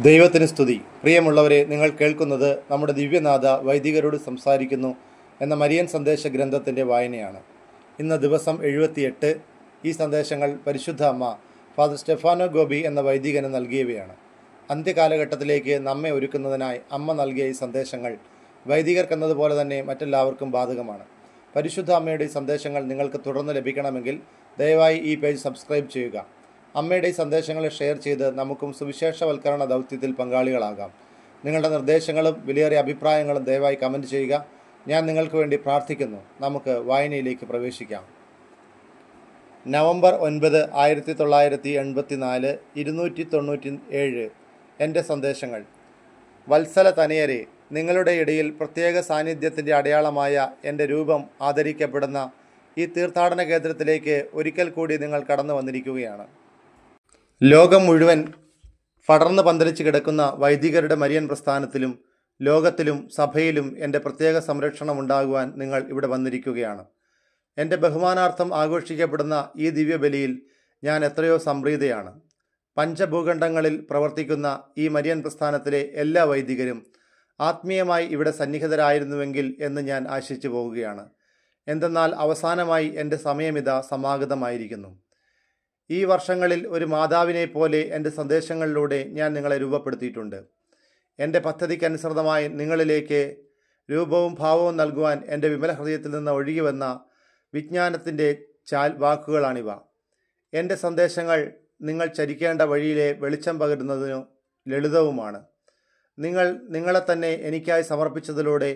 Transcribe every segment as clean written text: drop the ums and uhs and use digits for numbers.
ദൈവത്തിന് സ്തുതി. പ്രിയമുള്ളവരെ, നിങ്ങൾ കേൾക്കുന്നത് നമ്മുടെ ദിവ്യനാഥ വൈദികരോട് സംസാരിക്കുന്നു എന്ന മരിയൻ സന്ദേശ ഗ്രന്ഥത്തിൻ്റെ വായനയാണ്. ഇന്ന് ദിവസം 78. ഈ സന്ദേശങ്ങൾ പരിശുദ്ധ അമ്മ ഫാദർ സ്റ്റെഫാനോ ഗോബി എന്ന വൈദികന് നൽകിയവയാണ്. അന്ത്യകാലഘട്ടത്തിലേക്ക് നമ്മെ ഒരുക്കുന്നതിനായി അമ്മ നൽകിയ ഈ സന്ദേശങ്ങൾ വൈദികർക്കെന്നതുപോലെ തന്നെ മറ്റെല്ലാവർക്കും ബാധകമാണ്. പരിശുദ്ധ അമ്മയുടെ ഈ സന്ദേശങ്ങൾ നിങ്ങൾക്ക് തുടർന്ന് ലഭിക്കണമെങ്കിൽ ദയവായി ഈ പേജ് സബ്സ്ക്രൈബ് ചെയ്യുക. അമ്മയുടെ ഈ സന്ദേശങ്ങളെ ഷെയർ ചെയ്ത് നമുക്കും സുവിശേഷവൽക്കരണ ദൗത്യത്തിൽ പങ്കാളികളാകാം. നിങ്ങളുടെ നിർദ്ദേശങ്ങളും വിലയേറിയ അഭിപ്രായങ്ങളും ദയവായി കമൻറ്റ് ചെയ്യുക. ഞാൻ നിങ്ങൾക്ക് വേണ്ടി പ്രാർത്ഥിക്കുന്നു. നമുക്ക് വായനയിലേക്ക് പ്രവേശിക്കാം. നവംബർ 9, 1984, 297. എൻ്റെ സന്ദേശങ്ങൾ. വത്സല തനയരെ, നിങ്ങളുടെ ഇടയിൽ പ്രത്യേക സാന്നിധ്യത്തിൻ്റെ അടയാളമായ എൻ്റെ രൂപം ആദരിക്കപ്പെടുന്ന ഈ തീർത്ഥാടന കേന്ദ്രത്തിലേക്ക് ഒരിക്കൽ കൂടി നിങ്ങൾ കടന്നു വന്നിരിക്കുകയാണ്. ലോകം മുഴുവൻ പടർന്നു പന്തലിച്ച് കിടക്കുന്ന വൈദികരുടെ മരിയൻ പ്രസ്ഥാനത്തിലും ലോകത്തിലും സഭയിലും എൻ്റെ പ്രത്യേക സംരക്ഷണം ഉണ്ടാകുവാൻ നിങ്ങൾ ഇവിടെ വന്നിരിക്കുകയാണ്. എൻ്റെ ബഹുമാനാർത്ഥം ആഘോഷിക്കപ്പെടുന്ന ഈ ദിവ്യബലിയിൽ ഞാൻ എത്രയോ സംപ്രീതയാണ്. പഞ്ചഭൂഖണ്ഡങ്ങളിൽ പ്രവർത്തിക്കുന്ന ഈ മരിയൻ പ്രസ്ഥാനത്തിലെ എല്ലാ വൈദികരും ആത്മീയമായി ഇവിടെ സന്നിഹിതരായിരുന്നുവെങ്കിൽ എന്ന് ഞാൻ ആശിച്ചു പോവുകയാണ്. എന്തെന്നാൽ അവസാനമായി എൻ്റെ സമയമിതാ സമാഗതമായിരിക്കുന്നു. ഈ വർഷങ്ങളിൽ ഒരു മാതാവിനെ പോലെ എൻ്റെ സന്ദേശങ്ങളിലൂടെ ഞാൻ നിങ്ങളെ രൂപപ്പെടുത്തിയിട്ടുണ്ട്. എൻ്റെ പദ്ധതിക്കനുസൃതമായി നിങ്ങളിലേക്ക് രൂപവും ഭാവവും നൽകുവാൻ എൻ്റെ വിമല ഹൃദയത്തിൽ നിന്ന് ഒഴുകി വന്ന വിജ്ഞാനത്തിൻ്റെ വാക്കുകളാണിവ. എൻ്റെ സന്ദേശങ്ങൾ നിങ്ങൾ ചരിക്കേണ്ട വഴിയിലെ വെളിച്ചം പകരുന്നതിനു ലളിതവുമാണ്. നിങ്ങളെ തന്നെ എനിക്കായി സമർപ്പിച്ചതിലൂടെ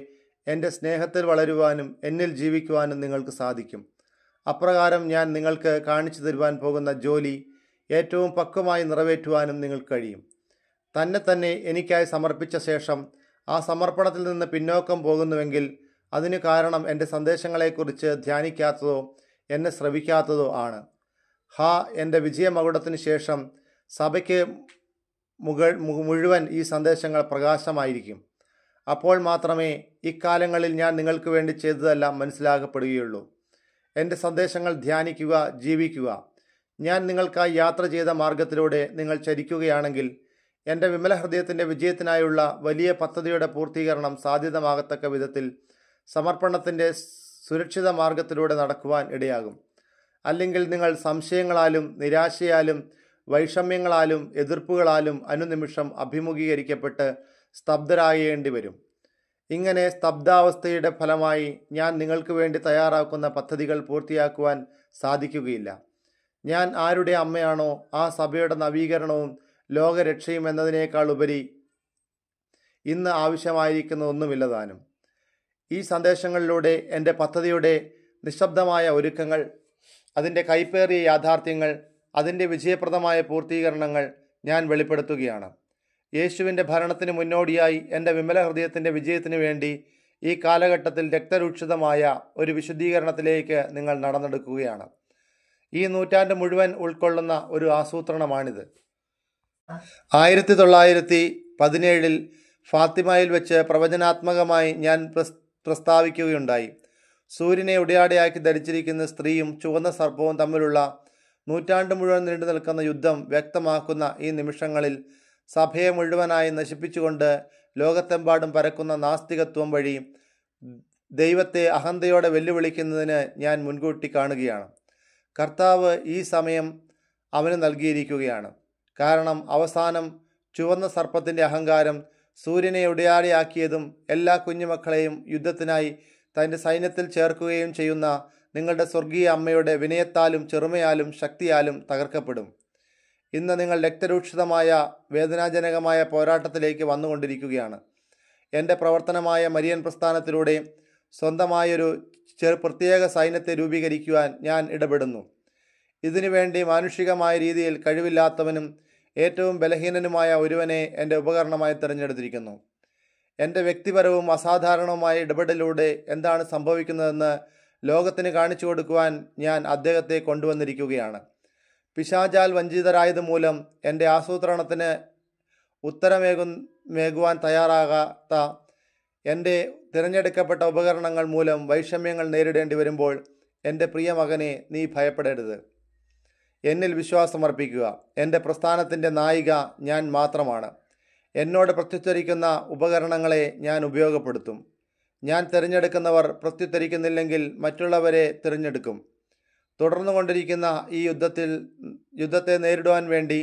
എൻ്റെ സ്നേഹത്തിൽ വളരുവാനും എന്നിൽ ജീവിക്കുവാനും നിങ്ങൾക്ക് സാധിക്കും. അപ്രകാരം ഞാൻ നിങ്ങൾക്ക് കാണിച്ചു തരുവാൻ പോകുന്ന ജോലി ഏറ്റവും പക്വമായി നിറവേറ്റുവാനും നിങ്ങൾക്ക് കഴിയും. തന്നെ എനിക്കായി സമർപ്പിച്ച ശേഷം ആ സമർപ്പണത്തിൽ നിന്ന് പിന്നോക്കം പോകുന്നുവെങ്കിൽ അതിന് കാരണം എൻ്റെ സന്ദേശങ്ങളെക്കുറിച്ച് ധ്യാനിക്കാത്തതോ എന്നെ ശ്രവിക്കാത്തതോ ആണ്. എൻ്റെ വിജയമകുടത്തിന് ശേഷം സഭയ്ക്ക് മുഴുവൻ ഈ സന്ദേശങ്ങൾ പ്രകാശമായിരിക്കും. അപ്പോൾ മാത്രമേ ഇക്കാലങ്ങളിൽ ഞാൻ നിങ്ങൾക്ക് വേണ്ടി ചെയ്തതെല്ലാം മനസ്സിലാക്കപ്പെടുകയുള്ളൂ. എൻ്റെ സന്ദേശങ്ങൾ ധ്യാനിക്കുക, ജീവിക്കുക. ഞാൻ നിങ്ങൾക്കായി യാത്ര ചെയ്ത മാർഗത്തിലൂടെ നിങ്ങൾ ചരിക്കുകയാണെങ്കിൽ എൻ്റെ വിമല ഹൃദയത്തിൻ്റെ വിജയത്തിനായുള്ള വലിയ പദ്ധതിയുടെ പൂർത്തീകരണം സാധ്യതമാകത്തക്ക വിധത്തിൽ സമർപ്പണത്തിൻ്റെ സുരക്ഷിത മാർഗത്തിലൂടെ നടക്കുവാൻ ഇടയാകും. അല്ലെങ്കിൽ നിങ്ങൾ സംശയങ്ങളാലും നിരാശയാലും വൈഷമ്യങ്ങളാലും എതിർപ്പുകളാലും അനുനിമിഷം അഭിമുഖീകരിക്കപ്പെട്ട് സ്തബ്ധരാകേണ്ടി വരും. ഇങ്ങനെ സ്തബ്ധാവസ്ഥയുടെ ഫലമായി ഞാൻ നിങ്ങൾക്ക് വേണ്ടി തയ്യാറാക്കുന്ന പദ്ധതികൾ പൂർത്തിയാക്കുവാൻ സാധിക്കുകയില്ല. ഞാൻ ആരുടെ അമ്മയാണോ ആ സഭയുടെ നവീകരണവും ലോകരക്ഷയും എന്നതിനേക്കാൾ ഉപരി ഇന്ന് ആവശ്യമായിരിക്കുന്ന ഒന്നുമില്ലതാനും. ഈ സന്ദേശങ്ങളിലൂടെ എൻ്റെ പദ്ധതിയുടെ നിശബ്ദമായ ഒരുക്കങ്ങൾ, അതിൻ്റെ കൈപ്പേറിയ യാഥാർത്ഥ്യങ്ങൾ, അതിൻ്റെ വിജയപ്രദമായ പൂർത്തീകരണങ്ങൾ ഞാൻ വെളിപ്പെടുത്തുകയാണ്. യേശുവിൻ്റെ ഭരണത്തിന് മുന്നോടിയായി എൻ്റെ വിമല ഹൃദയത്തിൻ്റെ വിജയത്തിനു വേണ്ടി ഈ കാലഘട്ടത്തിൽ രക്തരൂക്ഷിതമായ ഒരു വിശുദ്ധീകരണത്തിലേക്ക് നിങ്ങൾ നടന്നെടുക്കുകയാണ്. ഈ നൂറ്റാണ്ട് മുഴുവൻ ഉൾക്കൊള്ളുന്ന ഒരു ആസൂത്രണമാണിത്. 1917 ഫാത്തിമയിൽ വെച്ച് പ്രവചനാത്മകമായി ഞാൻ പ്രസ്താവിക്കുകയുണ്ടായി. സൂര്യനെ ഉടയാടയാക്കി ധരിച്ചിരിക്കുന്ന സ്ത്രീയും ചുവന്ന സർപ്പവും തമ്മിലുള്ള നൂറ്റാണ്ട് മുഴുവൻ നീണ്ടു നിൽക്കുന്ന യുദ്ധം വ്യക്തമാക്കുന്ന ഈ നിമിഷങ്ങളിൽ സഭയെ മുഴുവനായി നശിപ്പിച്ചുകൊണ്ട് ലോകത്തെമ്പാടും പരക്കുന്ന നാസ്തികത്വം വഴി ദൈവത്തെ അഹന്തയോടെ വെല്ലുവിളിക്കുന്നതിന് ഞാൻ മുൻകൂട്ടി കാണുകയാണ്. കർത്താവ് ഈ സമയം അവന് നൽകിയിരിക്കുകയാണ്. കാരണം അവസാനം ചുവന്ന സർപ്പത്തിൻ്റെ അഹങ്കാരം സൂര്യനെ ഉടയാടയാക്കിയതും എല്ലാ കുഞ്ഞുമക്കളെയും യുദ്ധത്തിനായി തൻ്റെ സൈന്യത്തിൽ ചേർക്കുകയും ചെയ്യുന്ന നിങ്ങളുടെ സ്വർഗീയ അമ്മയുടെ വിനയത്താലും ചെറുമയാലും ശക്തിയാലും തകർക്കപ്പെടും. ഇന്ന് നിങ്ങൾ രക്തരൂക്ഷിതമായ വേദനാജനകമായ പോരാട്ടത്തിലേക്ക് വന്നുകൊണ്ടിരിക്കുകയാണ്. എൻ്റെ പ്രവർത്തനമായ മരിയൻ പ്രസ്ഥാനത്തിലൂടെ സ്വന്തമായൊരു പ്രത്യേക സൈന്യത്തെ രൂപീകരിക്കുവാൻ ഞാൻ ഇടപെടുന്നു. ഇതിനുവേണ്ടി മാനുഷികമായ രീതിയിൽ കഴിവില്ലാത്തവനും ഏറ്റവും ബലഹീനനുമായ ഒരുവനെ എൻ്റെ ഉപകരണമായി തിരഞ്ഞെടുത്തിരിക്കുന്നു. എൻ്റെ വ്യക്തിപരവും അസാധാരണവുമായ ഇടപെടലിലൂടെ എന്താണ് സംഭവിക്കുന്നതെന്ന് ലോകത്തിന് കാണിച്ചു കൊടുക്കുവാൻ ഞാൻ അദ്ദേഹത്തെ കൊണ്ടുവന്നിരിക്കുകയാണ്. പിശാചാൽ വഞ്ചിതരായതുമൂലം എൻ്റെ ആസൂത്രണത്തിന് ഉത്തരമേകുവാൻ തയ്യാറാകാത്ത എൻ്റെ തിരഞ്ഞെടുക്കപ്പെട്ട ഉപകരണങ്ങൾ മൂലം വൈഷമ്യങ്ങൾ നേരിടേണ്ടി വരുമ്പോൾ എൻ്റെ പ്രിയ മകനെ, നീ ഭയപ്പെടരുത്. എന്നിൽ വിശ്വാസമർപ്പിക്കുക. എൻ്റെ പ്രസ്ഥാനത്തിൻ്റെ നായിക ഞാൻ മാത്രമാണ്. എന്നോട് പ്രത്യുത്തരിക്കുന്ന ഉപകരണങ്ങളെ ഞാൻ ഉപയോഗപ്പെടുത്തും. ഞാൻ തിരഞ്ഞെടുക്കുന്നവർ പ്രത്യുത്തരിക്കുന്നില്ലെങ്കിൽ മറ്റുള്ളവരെ തിരഞ്ഞെടുക്കും. തുടർന്നു കൊണ്ടിരിക്കുന്ന ഈ യുദ്ധത്തെ നേരിടുവാൻ വേണ്ടി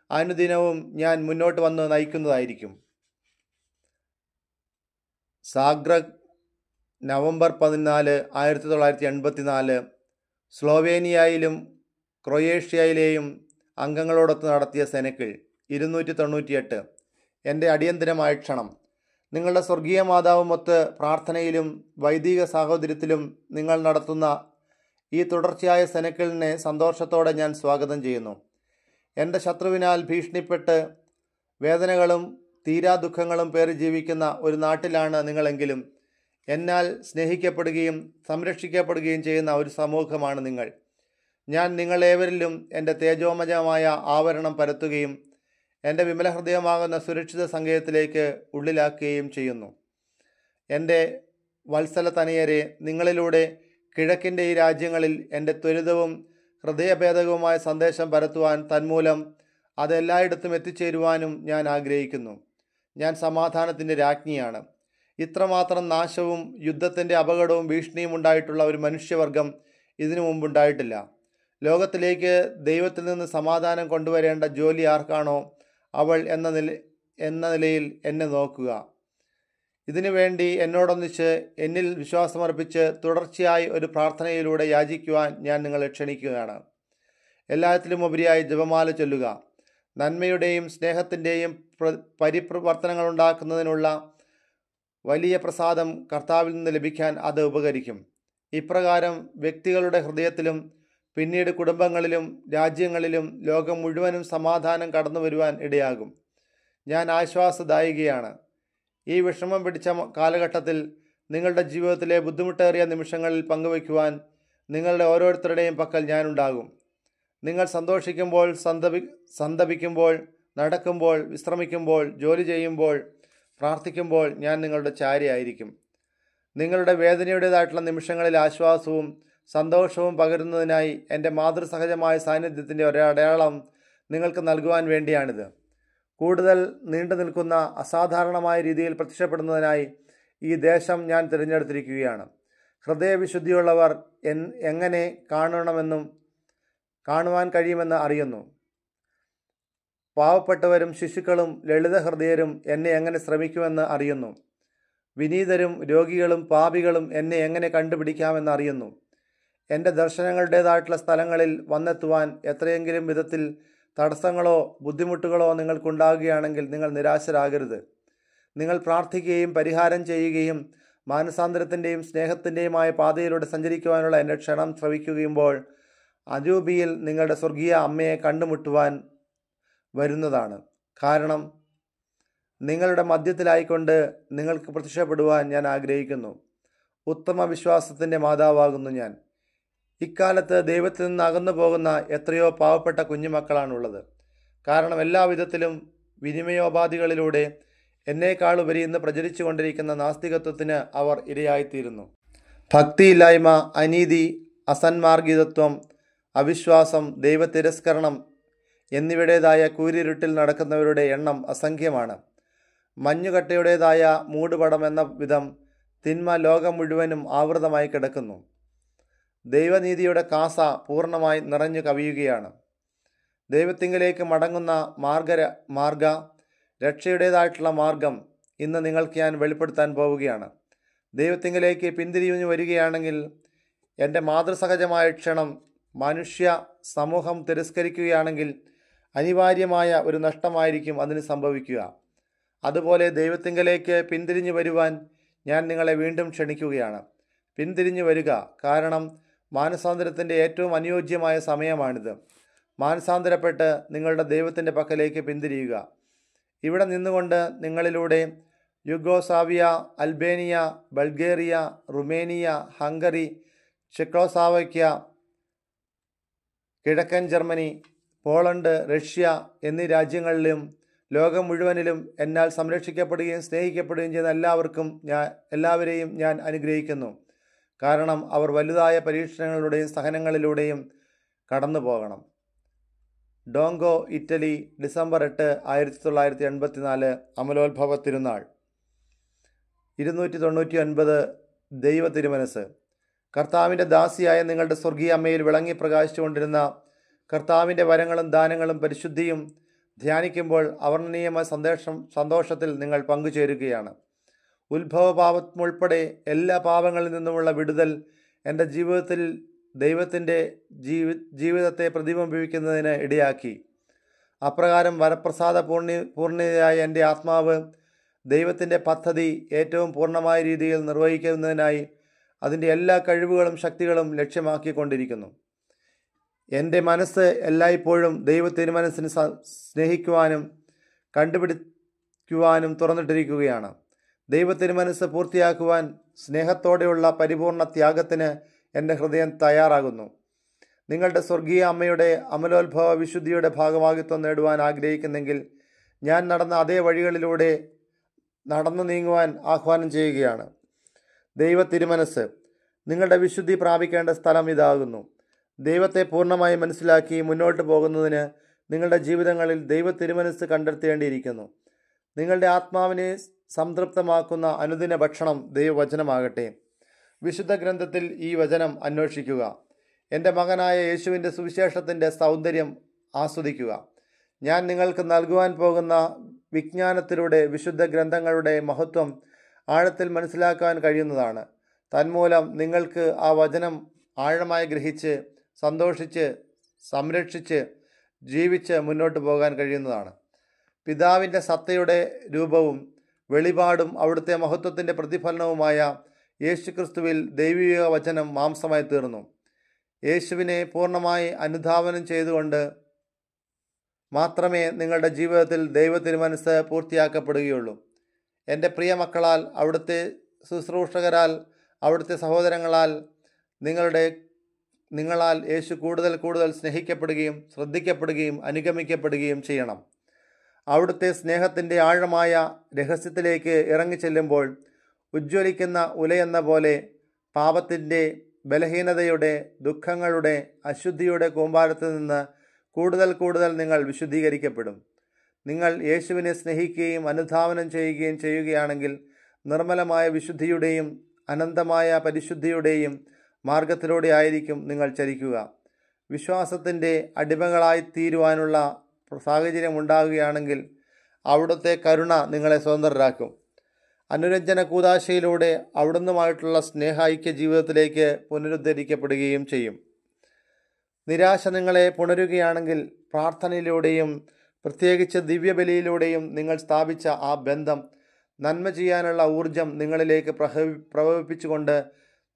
അനുദിനവും ഞാൻ മുന്നോട്ട് വന്ന് നയിക്കുന്നതായിരിക്കും. സാഗ്രഗ്, നവംബർ 14, 1984. സ്ലോവേനിയയിലും ക്രൊയേഷ്യയിലെയും അംഗങ്ങളോടൊത്ത് നടത്തിയ സെനക്കിൾ 298. എൻ്റെ അടിയന്തരമായ ക്ഷണം. നിങ്ങളുടെ സ്വർഗീയ മാതാവുമൊത്ത് പ്രാർത്ഥനയിലും വൈദിക സാഹോദര്യത്തിലും നിങ്ങൾ നടത്തുന്ന ഈ തുടർച്ചയായ സെനക്കിളിനെ സന്തോഷത്തോടെ ഞാൻ സ്വാഗതം ചെയ്യുന്നു. എൻ്റെ ശത്രുവിനാൽ ഭീഷണിപ്പെട്ട് വേദനകളും തീരാ ദുഃഖങ്ങളും പേറി ജീവിക്കുന്ന ഒരു നാട്ടിലാണ് നിങ്ങളെങ്കിലും എന്നാൽ സ്നേഹിക്കപ്പെടുകയും സംരക്ഷിക്കപ്പെടുകയും ചെയ്യുന്ന ഒരു സമൂഹമാണ് നിങ്ങൾ. ഞാൻ നിങ്ങളേവരിലും എൻ്റെ തേജോമയമായ ആവരണം പരത്തുകയും എൻ്റെ വിമലഹൃദയമാകുന്ന സുരക്ഷിത സങ്കേതത്തിലേക്ക് ഉള്ളിലാക്കുകയും ചെയ്യുന്നു. എൻ്റെ വത്സല തനയരെ, നിങ്ങളിലൂടെ കിഴക്കിൻ്റെ ഈ രാജ്യങ്ങളിൽ എൻ്റെ ത്വരിതവും ഹൃദയഭേദകവുമായ സന്ദേശം പരത്തുവാൻ, തന്മൂലം അത് എല്ലായിടത്തും എത്തിച്ചേരുവാനും ഞാൻ ആഗ്രഹിക്കുന്നു. ഞാൻ സമാധാനത്തിൻ്റെ രാജ്ഞിയാണ്. ഇത്രമാത്രം നാശവും യുദ്ധത്തിൻ്റെ അപകടവും ഭീഷണിയും ഉണ്ടായിട്ടുള്ള ഒരു മനുഷ്യവർഗം ഇതിനു മുമ്പുണ്ടായിട്ടില്ല. ലോകത്തിലേക്ക് ദൈവത്തിൽ നിന്ന് സമാധാനം കൊണ്ടുവരേണ്ട ജോലി ആർക്കാണോ അവൾ എന്ന നിലയിൽ എന്നെ നോക്കുക. ഇതിനു വേണ്ടി എന്നോടൊന്നിച്ച് എന്നിൽ വിശ്വാസമർപ്പിച്ച് തുടർച്ചയായി ഒരു പ്രാർത്ഥനയിലൂടെ യാചിക്കുവാൻ ഞാൻ നിങ്ങളെ ക്ഷണിക്കുകയാണ്. എല്ലാത്തിലും ഉപരിയായി ജപമാല ചൊല്ലുക. നന്മയുടെയും സ്നേഹത്തിൻ്റെയും പരിപ്രവർത്തനങ്ങൾ ഉണ്ടാക്കുന്നതിനുള്ള വലിയ പ്രസാദം കർത്താവിൽ നിന്ന് ലഭിക്കാൻ അത് ഉപകരിക്കും. ഇപ്രകാരം വ്യക്തികളുടെ ഹൃദയത്തിലും പിന്നീട് കുടുംബങ്ങളിലും രാജ്യങ്ങളിലും ലോകം മുഴുവനും സമാധാനം കടന്നു വരുവാൻ ഇടയാകും. ഞാൻ ആശ്വാസദായികയാണ്. ഈ വിഷമം പിടിച്ച കാലഘട്ടത്തിൽ നിങ്ങളുടെ ജീവിതത്തിലെ ബുദ്ധിമുട്ടേറിയ നിമിഷങ്ങളിൽ പങ്കുവയ്ക്കുവാൻ നിങ്ങളുടെ ഓരോരുത്തരുടെയും പക്കൽ ഞാനുണ്ടാകും. നിങ്ങൾ സന്തോഷിക്കുമ്പോൾ, സന്തപിക്കുമ്പോൾ, നടക്കുമ്പോൾ, വിശ്രമിക്കുമ്പോൾ, ജോലി ചെയ്യുമ്പോൾ, പ്രാർത്ഥിക്കുമ്പോൾ ഞാൻ നിങ്ങളുടെ ചാരിയായിരിക്കും. നിങ്ങളുടെ വേദനയുടേതായിട്ടുള്ള നിമിഷങ്ങളിൽ ആശ്വാസവും സന്തോഷവും പകരുന്നതിനായി എൻ്റെ മാതൃസഹജമായ സാന്നിധ്യത്തിൻ്റെ ഒരടയാളം നിങ്ങൾക്ക് നൽകുവാൻ വേണ്ടിയാണിത്. കൂടുതൽ നീണ്ടു നിൽക്കുന്ന അസാധാരണമായ രീതിയിൽ പ്രത്യക്ഷപ്പെടുന്നതിനായി ഈ ദേശം ഞാൻ തിരഞ്ഞെടുത്തിരിക്കുകയാണ്. ഹൃദയവിശുദ്ധിയുള്ളവർ എങ്ങനെ കാണുവാൻ കഴിയുമെന്ന് അറിയുന്നു. പാവപ്പെട്ടവരും ശിശുക്കളും ലളിത ഹൃദയരും എന്നെ എങ്ങനെ ശ്രമിക്കുമെന്ന് അറിയുന്നു. വിനീതരും രോഗികളും പാപികളും എന്നെ എങ്ങനെ കണ്ടുപിടിക്കാമെന്ന് അറിയുന്നു. എൻ്റെ ദർശനങ്ങളുടേതായിട്ടുള്ള സ്ഥലങ്ങളിൽ വന്നെത്തുവാൻ എത്രയെങ്കിലും വിധത്തിൽ തടസ്സങ്ങളോ ബുദ്ധിമുട്ടുകളോ നിങ്ങൾക്കുണ്ടാകുകയാണെങ്കിൽ നിങ്ങൾ നിരാശരാകരുത്. നിങ്ങൾ പ്രാർത്ഥിക്കുകയും പരിഹാരം ചെയ്യുകയും മാനസാന്തരത്തിൻ്റെയും സ്നേഹത്തിൻ്റെയുമായ പാതയിലൂടെ സഞ്ചരിക്കുവാനുള്ള എൻ്റെ ക്ഷണം ശ്രവിക്കുകയുമ്പോൾ അജൂബിയിൽ നിങ്ങളുടെ സ്വർഗീയ അമ്മയെ കണ്ടുമുട്ടുവാൻ വരുന്നതാണ്. കാരണം നിങ്ങളുടെ മധ്യത്തിലായിക്കൊണ്ട് നിങ്ങൾക്ക് പ്രത്യക്ഷപ്പെടുവാൻ ഞാൻ ആഗ്രഹിക്കുന്നു. ഉത്തമ വിശ്വാസത്തിൻ്റെ മാതാവാകുന്നു ഞാൻ. ഇക്കാലത്ത് ദൈവത്തിൽ നിന്ന് അകന്നു പോകുന്ന എത്രയോ പാവപ്പെട്ട കുഞ്ഞുമക്കളാണുള്ളത്. കാരണം എല്ലാവിധത്തിലും വിനിമയോപാധികളിലൂടെ എന്നേക്കാളുപരി ഇന്ന് പ്രചരിച്ചു കൊണ്ടിരിക്കുന്ന നാസ്തികത്വത്തിന് അവർ ഇരയായിത്തീരുന്നു. ഭക്തിയില്ലായ്മ, അനീതി, അസന്മാർഗികത്വം, അവിശ്വാസം, ദൈവതിരസ്കരണം എന്നിവയുടേതായ കൂരിരുട്ടിൽ നടക്കുന്നവരുടെ എണ്ണം അസംഖ്യമാണ്. മഞ്ഞുകട്ടയുടേതായ മൂടുപടം എന്ന വിധം തിന്മ ലോകം മുഴുവനും ആവൃതമായി കിടക്കുന്നു. ദൈവനീതിയുടെ കാസ പൂർണ്ണമായി നിറഞ്ഞു കവിയുകയാണ്. ദൈവത്തിങ്കലേക്ക് മടങ്ങുന്ന മാർഗ രക്ഷയുടേതായിട്ടുള്ള മാർഗം ഇന്ന് നിങ്ങൾക്ക് ഞാൻ വെളിപ്പെടുത്താൻ പോവുകയാണ്. ദൈവത്തിങ്കലേക്ക് പിന്തിരിഞ്ഞു വരികയാണെങ്കിൽ എൻ്റെ മാതൃസഹജമായ ക്ഷണം മനുഷ്യ സമൂഹം തിരസ്കരിക്കുകയാണെങ്കിൽ അനിവാര്യമായ ഒരു നഷ്ടമായിരിക്കും അതിന് സംഭവിക്കുക. അതുപോലെ ദൈവത്തിങ്കലേക്ക് പിന്തിരിഞ്ഞു വരുവാൻ ഞാൻ നിങ്ങളെ വീണ്ടും ക്ഷണിക്കുകയാണ്. പിന്തിരിഞ്ഞു വരിക. കാരണം മാനസാന്തരത്തിൻ്റെ ഏറ്റവും അനുയോജ്യമായ സമയമാണിത്. മാനസാന്തരപ്പെട്ട് നിങ്ങളുടെ ദൈവത്തിൻ്റെ പക്കലേക്ക് പിന്തിരിയുക. ഇവിടെ നിന്നുകൊണ്ട് നിങ്ങളിലൂടെ Yugoslavia, Albania, Bulgaria, Romania, Hungary, Czechoslovakia, കിഴക്കൻ ജർമ്മനി, പോളണ്ട്, റഷ്യ എന്നീ രാജ്യങ്ങളിലും ലോകം മുഴുവനിലും എന്നാൽ സംരക്ഷിക്കപ്പെടുകയും സ്നേഹിക്കപ്പെടുകയും ചെയ്യുന്ന എല്ലാവരെയും ഞാൻ അനുഗ്രഹിക്കുന്നു. കാരണം അവർ വലുതായ പരീക്ഷണങ്ങളിലൂടെയും സഹനങ്ങളിലൂടെയും കടന്നു പോകണം. ഡോങ്കോ, ഇറ്റലി, ഡിസംബർ 8, 1984 അമലോത്ഭവ തിരുനാൾ. 299 ദൈവ തിരുമനസ്. കർത്താവിൻ്റെ ദാസിയായ നിങ്ങളുടെ സ്വർഗീയ അമ്മയിൽ വിളങ്ങി പ്രകാശിച്ചുകൊണ്ടിരുന്ന കർത്താവിൻ്റെ വരങ്ങളും ദാനങ്ങളും പരിശുദ്ധിയും ധ്യാനിക്കുമ്പോൾ അവർണ്ണനീയമായ സന്തോഷത്തിൽ നിങ്ങൾ പങ്കുചേരുകയാണ്. ഉത്ഭവപാപമുൾപ്പെടെ എല്ലാ പാപങ്ങളിൽ നിന്നുമുള്ള വിടുതൽ എൻ്റെ ജീവിതത്തിൽ ദൈവത്തിൻ്റെ ജീവിതത്തെ പ്രതിബിംബിക്കുന്നതിന് ഇടയാക്കി. അപ്രകാരം വരപ്രസാദ പൂർണ്ണിതയായ എൻ്റെ ആത്മാവ് ദൈവത്തിൻ്റെ പദ്ധതി ഏറ്റവും പൂർണ്ണമായ രീതിയിൽ നിർവഹിക്കുന്നതിനായി അതിൻ്റെ എല്ലാ കഴിവുകളും ശക്തികളും ലക്ഷ്യമാക്കിക്കൊണ്ടിരിക്കുന്നു. എൻ്റെ മനസ്സ് എല്ലായ്പ്പോഴും ദൈവ തിരുമനസ്സിന് സ്നേഹിക്കുവാനും കണ്ടുപിടിക്കുവാനും തുറന്നിട്ടിരിക്കുകയാണ്. ദൈവ തിരുമനസ്സ് പൂർത്തിയാക്കുവാൻ സ്നേഹത്തോടെയുള്ള പരിപൂർണ ത്യാഗത്തിന് എൻ്റെ ഹൃദയം തയ്യാറാകുന്നു. നിങ്ങളുടെ സ്വർഗീയ അമ്മയുടെ അമലോത്ഭവ വിശുദ്ധിയുടെ ഭാഗമാകിത്വം നേടുവാൻ ആഗ്രഹിക്കുന്നെങ്കിൽ ഞാൻ നടന്ന അതേ വഴികളിലൂടെ നടന്നു നീങ്ങുവാൻ ആഹ്വാനം ചെയ്യുകയാണ്. ദൈവ തിരുമനസ്. നിങ്ങളുടെ വിശുദ്ധി പ്രാപിക്കേണ്ട സ്ഥലം ഇതാകുന്നു. ദൈവത്തെ പൂർണ്ണമായി മനസ്സിലാക്കി മുന്നോട്ട് പോകുന്നതിന് നിങ്ങളുടെ ജീവിതങ്ങളിൽ ദൈവ തിരുമനസ് കണ്ടെത്തേണ്ടിയിരിക്കുന്നു. നിങ്ങളുടെ ആത്മാവിനെ സംതൃപ്തമാക്കുന്ന അനുദിന ഭക്ഷണം ദൈവവചനമാകട്ടെ. വിശുദ്ധ ഗ്രന്ഥത്തിൽ ഈ വചനം അന്വേഷിക്കുക. എൻ്റെ മകനായ യേശുവിൻ്റെ സുവിശേഷത്തിൻ്റെ സൗന്ദര്യം ആസ്വദിക്കുക. ഞാൻ നിങ്ങൾക്ക് നൽകുവാൻ പോകുന്ന വിജ്ഞാനത്തിലൂടെ വിശുദ്ധ ഗ്രന്ഥങ്ങളുടെ മഹത്വം ആഴത്തിൽ മനസ്സിലാക്കാൻ കഴിയുന്നതാണ്. തന്മൂലം നിങ്ങൾക്ക് ആ വചനം ആഴമായി ഗ്രഹിച്ച് സന്തോഷിച്ച് സംരക്ഷിച്ച് ജീവിച്ച് മുന്നോട്ട് പോകാൻ കഴിയുന്നതാണ്. പിതാവിൻ്റെ സത്തയുടെ രൂപവും വെളിപാടും അവിടുത്തെ മഹത്വത്തിൻ്റെ പ്രതിഫലനവുമായ യേശുക്രിസ്തുവിൽ ദൈവിക വചനം മാംസമായി തീർന്നു. യേശുവിനെ പൂർണ്ണമായി അനുധാവനം ചെയ്തുകൊണ്ട് മാത്രമേ നിങ്ങളുടെ ജീവിതത്തിൽ ദൈവ തിരുമനസ് പൂർത്തിയാക്കപ്പെടുകയുള്ളൂ. എൻ്റെ പ്രിയ മക്കളാൽ, അവിടുത്തെ ശുശ്രൂഷകരാൽ, അവിടുത്തെ സഹോദരങ്ങളാൽ നിങ്ങളാൽ യേശു കൂടുതൽ കൂടുതൽ സ്നേഹിക്കപ്പെടുകയും ശ്രദ്ധിക്കപ്പെടുകയും അനുഗമിക്കപ്പെടുകയും ചെയ്യണം. അവിടുത്തെ സ്നേഹത്തിൻ്റെ ആഴമായ രഹസ്യത്തിലേക്ക് ഇറങ്ങിച്ചെല്ലുമ്പോൾ ഉജ്ജ്വലിക്കുന്ന ഉലയെന്ന പോലെ പാപത്തിൻ്റെ, ബലഹീനതയുടെ, ദുഃഖങ്ങളുടെ, അശുദ്ധിയുടെ കൂമ്പാരത്തിൽ നിന്ന് കൂടുതൽ കൂടുതൽ നിങ്ങൾ വിശുദ്ധീകരിക്കപ്പെടും. നിങ്ങൾ യേശുവിനെ സ്നേഹിക്കുകയും അനുധാവനം ചെയ്യുകയാണെങ്കിൽ നിർമ്മലമായ വിശുദ്ധിയുടെയും അനന്തമായ പരിശുദ്ധിയുടെയും മാർഗത്തിലൂടെ ആയിരിക്കും നിങ്ങൾ ചരിക്കുക. വിശ്വാസത്തിൻ്റെ അടിമകളായിത്തീരുവാനുള്ള സാഹചര്യം ഉണ്ടാകുകയാണെങ്കിൽ അവിടുത്തെ കരുണ നിങ്ങളെ സ്വതന്ത്രരാക്കും. അനുരഞ്ജന കൂദാശയിലൂടെ അവിടുന്നുമായിട്ടുള്ള സ്നേഹൈക്യ ജീവിതത്തിലേക്ക് പുനരുദ്ധരിക്കപ്പെടുകയും ചെയ്യും. നിരാശ നിങ്ങളെ പുണരുകയാണെങ്കിൽ പ്രാർത്ഥനയിലൂടെയും പ്രത്യേകിച്ച് ദിവ്യബലിയിലൂടെയും നിങ്ങൾ സ്ഥാപിച്ച ആ ബന്ധം നന്മ ചെയ്യാനുള്ള ഊർജം നിങ്ങളിലേക്ക് പ്രവഹിപ്പിച്ചുകൊണ്ട്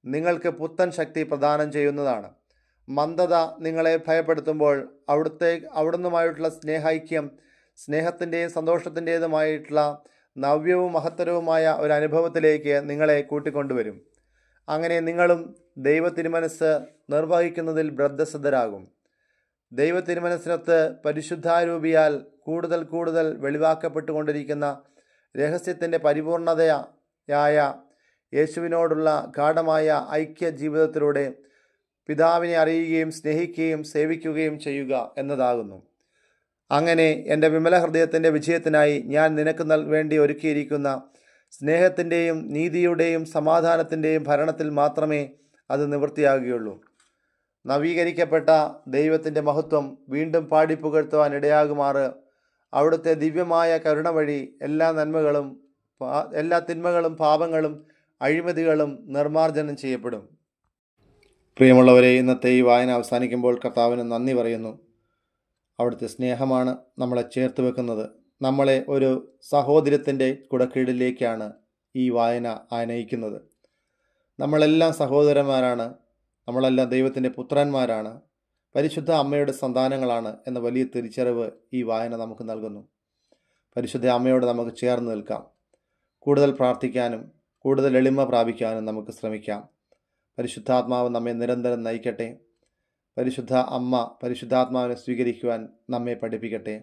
നിങ്ങൾക്ക് പുത്തൻ ശക്തി പ്രദാനം ചെയ്യുന്നതാണ്. മന്ദത നിങ്ങളെ ഭയപ്പെടുത്തുമ്പോൾ അവിടുന്നുമായിട്ടുള്ള സ്നേഹൈക്യം സ്നേഹത്തിൻ്റെയും സന്തോഷത്തിൻ്റേതുമായിട്ടുള്ള നവ്യവും മഹത്തരവുമായ ഒരു അനുഭവത്തിലേക്ക് നിങ്ങളെ കൂട്ടിക്കൊണ്ടുവരും. അങ്ങനെ നിങ്ങളും ദൈവ തിരുമനസ് നിർവഹിക്കുന്നതിൽ ബദ്ധശ്രദ്ധരാകും. ദൈവ തിരുമനസ്സിനൊത്ത് പരിശുദ്ധാരൂപിയാൽ കൂടുതൽ കൂടുതൽ വെളിവാക്കപ്പെട്ടുകൊണ്ടിരിക്കുന്ന രഹസ്യത്തിൻ്റെ പരിപൂർണതയായ യേശുവിനോടുള്ള ഗാഢമായ ഐക്യ ജീവിതത്തിലൂടെ പിതാവിനെ അറിയുകയും സ്നേഹിക്കുകയും സേവിക്കുകയും ചെയ്യുക എന്നതാകുന്നു. അങ്ങനെ എൻ്റെ വിമല ഹൃദയത്തിൻ്റെ വിജയത്തിനായി ഞാൻ നിനക്ക് വേണ്ടി ഒരുക്കിയിരിക്കുന്ന സ്നേഹത്തിൻ്റെയും നീതിയുടെയും സമാധാനത്തിൻ്റെയും ഭരണത്തിൽ മാത്രമേ അത് നിവൃത്തിയാകുകയുള്ളൂ. നവീകരിക്കപ്പെട്ട ദൈവത്തിൻ്റെ മഹത്വം വീണ്ടും പാടിപ്പുകഴ്ത്തുവാൻ ഇടയാകുമാറ് അവിടുത്തെ ദിവ്യമായ കരുണ വഴി എല്ലാ തിന്മകളും പാപങ്ങളും അഴിമതികളും നിർമ്മാർജ്ജനം ചെയ്യപ്പെടും. പ്രിയമുള്ളവരെ, ഇന്നത്തെ ഈ വായന അവസാനിക്കുമ്പോൾ കർത്താവിന് നന്ദി പറയുന്നു. അവിടുത്തെ സ്നേഹമാണ് നമ്മളെ ചേർത്ത് വെക്കുന്നത്. നമ്മളെ ഒരു സഹോദര്യത്തിൻ്റെ കുടക്കീഴിലേക്കാണ് ഈ വായന നയിക്കുന്നത്. നമ്മളെല്ലാം സഹോദരന്മാരാണ്, നമ്മളെല്ലാം ദൈവത്തിൻ്റെ പുത്രന്മാരാണ്, പരിശുദ്ധ അമ്മയുടെ സന്താനങ്ങളാണ് എന്ന വലിയ തിരിച്ചറിവ് ഈ വായന നമുക്ക് നൽകുന്നു. പരിശുദ്ധ അമ്മയോട് നമുക്ക് ചേർന്ന് നിൽക്കാം. കൂടുതൽ പ്രാർത്ഥിക്കാനും കൂടുതൽ എളിമ പ്രാപിക്കാനും നമുക്ക് ശ്രമിക്കാം. പരിശുദ്ധാത്മാവ് നമ്മെ നിരന്തരം നയിക്കട്ടെ. പരിശുദ്ധ അമ്മ പരിശുദ്ധാത്മാവിനെ സ്വീകരിക്കുവാൻ നമ്മെ പഠിപ്പിക്കട്ടെ.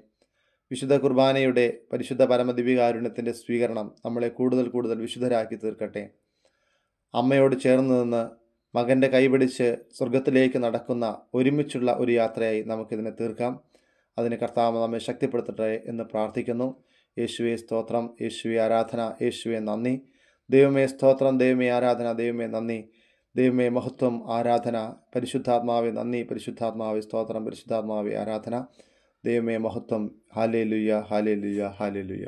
വിശുദ്ധ കുർബാനയുടെ പരിശുദ്ധ പരമദിവ്യകാരുണ്യത്തിൻ്റെ സ്വീകരണം നമ്മളെ കൂടുതൽ കൂടുതൽ വിശുദ്ധരാക്കി തീർക്കട്ടെ. അമ്മയോട് ചേർന്ന് നിന്ന് മകൻ്റെ കൈപിടിച്ച് സ്വർഗത്തിലേക്ക് നടക്കുന്ന ഒരുമിച്ചുള്ള ഒരു യാത്രയായി നമുക്കിതിനെ തീർക്കാം. അതിന് കർത്താവ് നമ്മെ ശക്തിപ്പെടുത്തട്ടെ എന്ന് പ്രാർത്ഥിക്കുന്നു. യേശുവെ സ്തോത്രം, യേശുവെ ആരാധന, യേശുവെ നന്ദി. ദൈവമേ സ്തോത്രം, ദൈവമേ ആരാധന, ദൈവമേ നന്ദി, ദൈവമേ മഹത്വം, ആരാധന. പരിശുദ്ധാത്മാവെ നന്ദി, പരിശുദ്ധാത്മാവെ സ്തോത്രം, പരിശുദ്ധാത്മാവെ ആരാധന, ദൈവമേ മഹത്വം. Hallelujah, hallelujah, hallelujah.